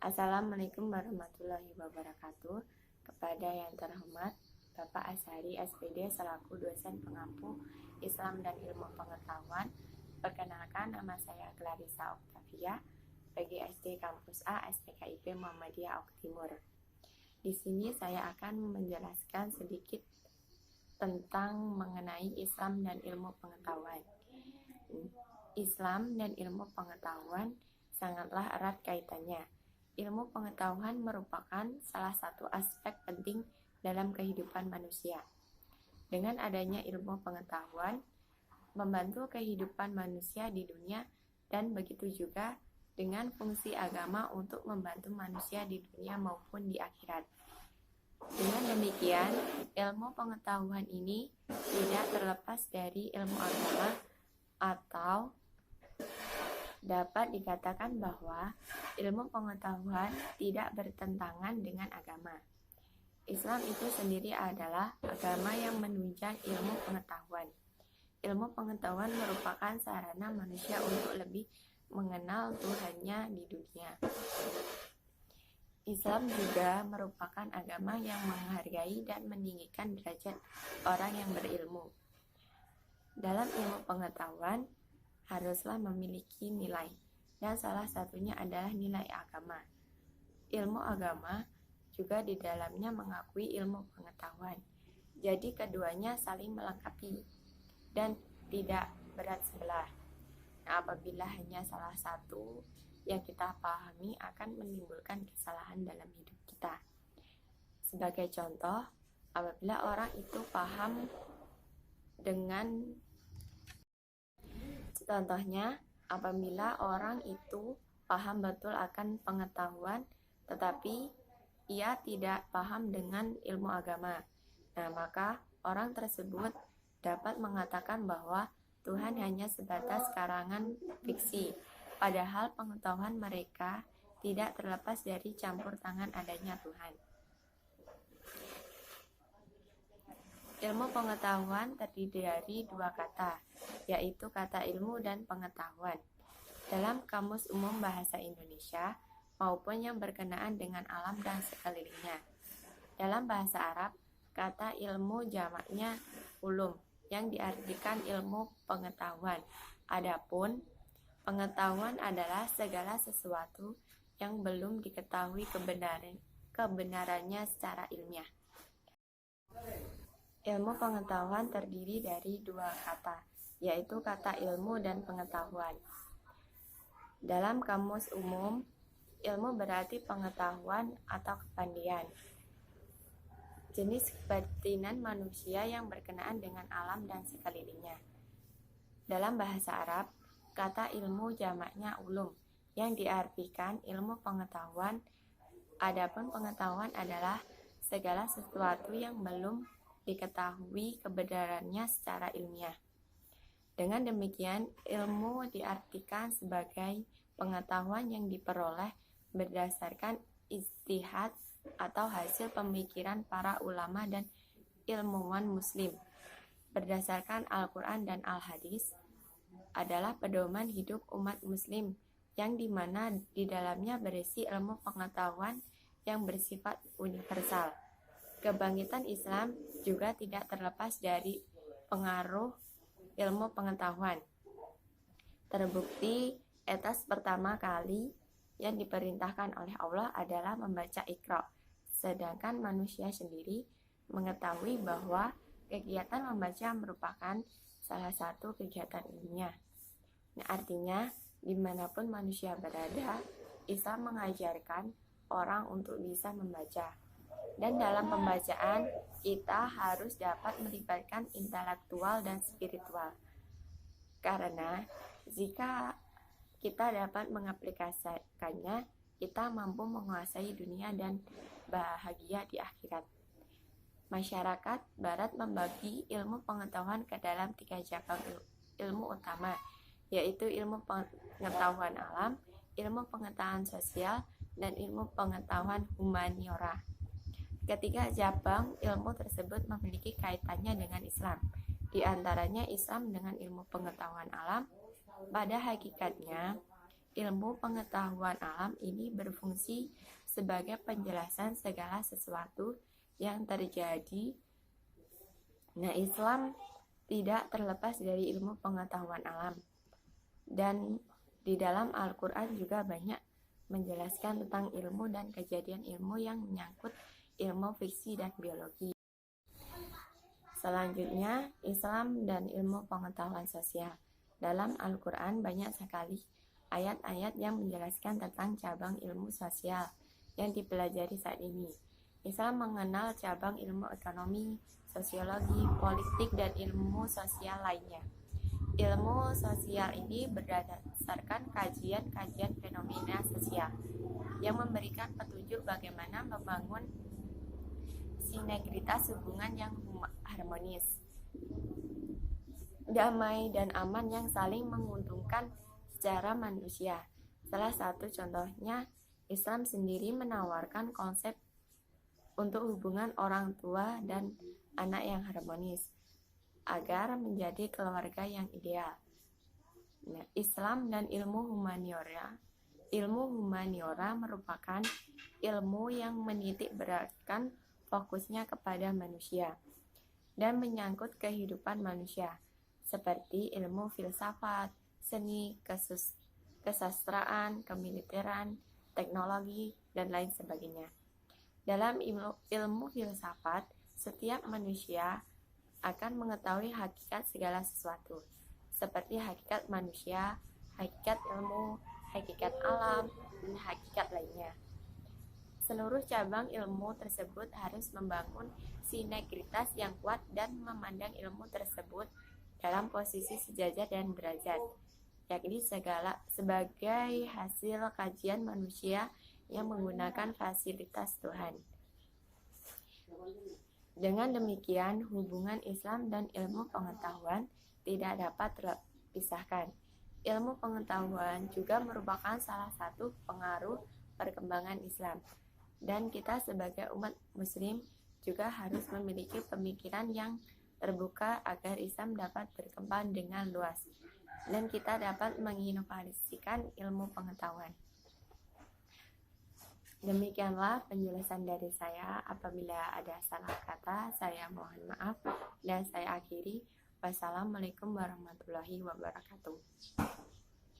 Assalamualaikum warahmatullahi wabarakatuh. Kepada yang terhormat Bapak Ashari SPD selaku dosen pengampu Islam dan Ilmu Pengetahuan, perkenalkan nama saya Clarissa Octavia, PGSD Kampus A SPKIP Muhammadiyah Ok Timur. Di sini saya akan menjelaskan sedikit tentang mengenai Islam dan ilmu pengetahuan. Islam dan ilmu pengetahuan sangatlah erat kaitannya. Ilmu pengetahuan merupakan salah satu aspek penting dalam kehidupan manusia. Dengan adanya ilmu pengetahuan, membantu kehidupan manusia di dunia, dan begitu juga dengan fungsi agama untuk membantu manusia di dunia maupun di akhirat. Dengan demikian, ilmu pengetahuan ini tidak terlepas dari ilmu agama, atau dapat dikatakan bahwa ilmu pengetahuan tidak bertentangan dengan agama. Islam itu sendiri adalah agama yang menunjang ilmu pengetahuan. Ilmu pengetahuan merupakan sarana manusia untuk lebih mengenal Tuhannya di dunia. Islam juga merupakan agama yang menghargai dan meninggikan derajat orang yang berilmu. Dalam ilmu pengetahuan, haruslah memiliki nilai, dan salah satunya adalah nilai agama. Ilmu agama juga di dalamnya mengakui ilmu pengetahuan. Jadi keduanya saling melengkapi dan tidak berat sebelah. Nah, apabila hanya salah satu yang kita pahami akan menimbulkan kesalahan dalam hidup kita. Sebagai contoh, apabila orang itu paham dengan Contohnya, apabila orang itu paham betul akan pengetahuan, tetapi ia tidak paham dengan ilmu agama. Nah, maka orang tersebut dapat mengatakan bahwa Tuhan hanya sebatas karangan fiksi, padahal pengetahuan mereka tidak terlepas dari campur tangan adanya Tuhan. Ilmu pengetahuan terdiri dari dua kata, yaitu kata ilmu dan pengetahuan. Dalam Kamus Umum Bahasa Indonesia maupun yang berkenaan dengan alam dan sekelilingnya. Dalam bahasa Arab, kata ilmu jamaknya ulum, yang diartikan ilmu pengetahuan. Adapun pengetahuan adalah segala sesuatu yang belum diketahui kebenarannya secara ilmiah. Ilmu pengetahuan terdiri dari dua kata, yaitu kata ilmu dan pengetahuan. Dalam kamus umum, ilmu berarti pengetahuan atau kepandaian, jenis kebatinan manusia yang berkenaan dengan alam dan sekelilingnya. Dalam bahasa Arab, kata ilmu jamaknya ulum, yang diartikan ilmu pengetahuan. Adapun pengetahuan adalah segala sesuatu yang belum diketahui kebenarannya secara ilmiah. Dengan demikian, ilmu diartikan sebagai pengetahuan yang diperoleh berdasarkan ijtihad atau hasil pemikiran para ulama dan ilmuwan muslim. Berdasarkan Al-Quran dan Al-Hadis, adalah pedoman hidup umat muslim, yang dimana di dalamnya berisi ilmu pengetahuan yang bersifat universal. Kebangkitan Islam juga tidak terlepas dari pengaruh ilmu pengetahuan. Terbukti, etos pertama kali yang diperintahkan oleh Allah adalah membaca Iqra, sedangkan manusia sendiri mengetahui bahwa kegiatan membaca merupakan salah satu kegiatan ilmiah. Nah, artinya, dimanapun manusia berada, Islam mengajarkan orang untuk bisa membaca. Dan dalam pembacaan, kita harus dapat melibatkan intelektual dan spiritual. Karena jika kita dapat mengaplikasikannya, kita mampu menguasai dunia dan bahagia di akhirat. Masyarakat Barat membagi ilmu pengetahuan ke dalam 3 cabang ilmu utama, yaitu ilmu pengetahuan alam, ilmu pengetahuan sosial, dan ilmu pengetahuan humaniora. Ketiga cabang ilmu tersebut memiliki kaitannya dengan Islam. Di antaranya Islam dengan ilmu pengetahuan alam. Pada hakikatnya, ilmu pengetahuan alam ini berfungsi sebagai penjelasan segala sesuatu yang terjadi. Nah, Islam tidak terlepas dari ilmu pengetahuan alam. Dan di dalam Al-Quran juga banyak menjelaskan tentang ilmu dan kejadian ilmu yang menyangkut ilmu fiksi dan biologi. Selanjutnya, Islam dan ilmu pengetahuan sosial. Dalam Al-Quran banyak sekali ayat-ayat yang menjelaskan tentang cabang ilmu sosial yang dipelajari saat ini. Islam mengenal cabang ilmu ekonomi, sosiologi, politik, dan ilmu sosial lainnya. Ilmu sosial ini berdasarkan kajian-kajian fenomena sosial yang memberikan petunjuk bagaimana membangun sinergitas hubungan yang harmonis, damai, dan aman yang saling menguntungkan secara manusia. Salah satu contohnya, Islam sendiri menawarkan konsep untuk hubungan orang tua dan anak yang harmonis agar menjadi keluarga yang ideal. Nah, Islam dan ilmu humaniora. Ilmu humaniora merupakan ilmu yang menitik beratkan fokusnya kepada manusia dan menyangkut kehidupan manusia, seperti ilmu filsafat, seni, kesastraan, kemiliteran, teknologi, dan lain sebagainya. Dalam ilmu filsafat, setiap manusia akan mengetahui hakikat segala sesuatu, seperti hakikat manusia, hakikat ilmu, hakikat alam, dan hakikat lainnya. Seluruh cabang ilmu tersebut harus membangun sinergitas yang kuat dan memandang ilmu tersebut dalam posisi sejajar dan derajat, yakni sebagai hasil kajian manusia yang menggunakan fasilitas Tuhan. Dengan demikian, hubungan Islam dan ilmu pengetahuan tidak dapat terpisahkan. Ilmu pengetahuan juga merupakan salah satu pengaruh perkembangan Islam, dan kita sebagai umat muslim juga harus memiliki pemikiran yang terbuka agar Islam dapat berkembang dengan luas dan kita dapat menginovasikan ilmu pengetahuan. Demikianlah penjelasan dari saya. Apabila ada salah kata, saya mohon maaf dan saya akhiri. Wassalamualaikum warahmatullahi wabarakatuh.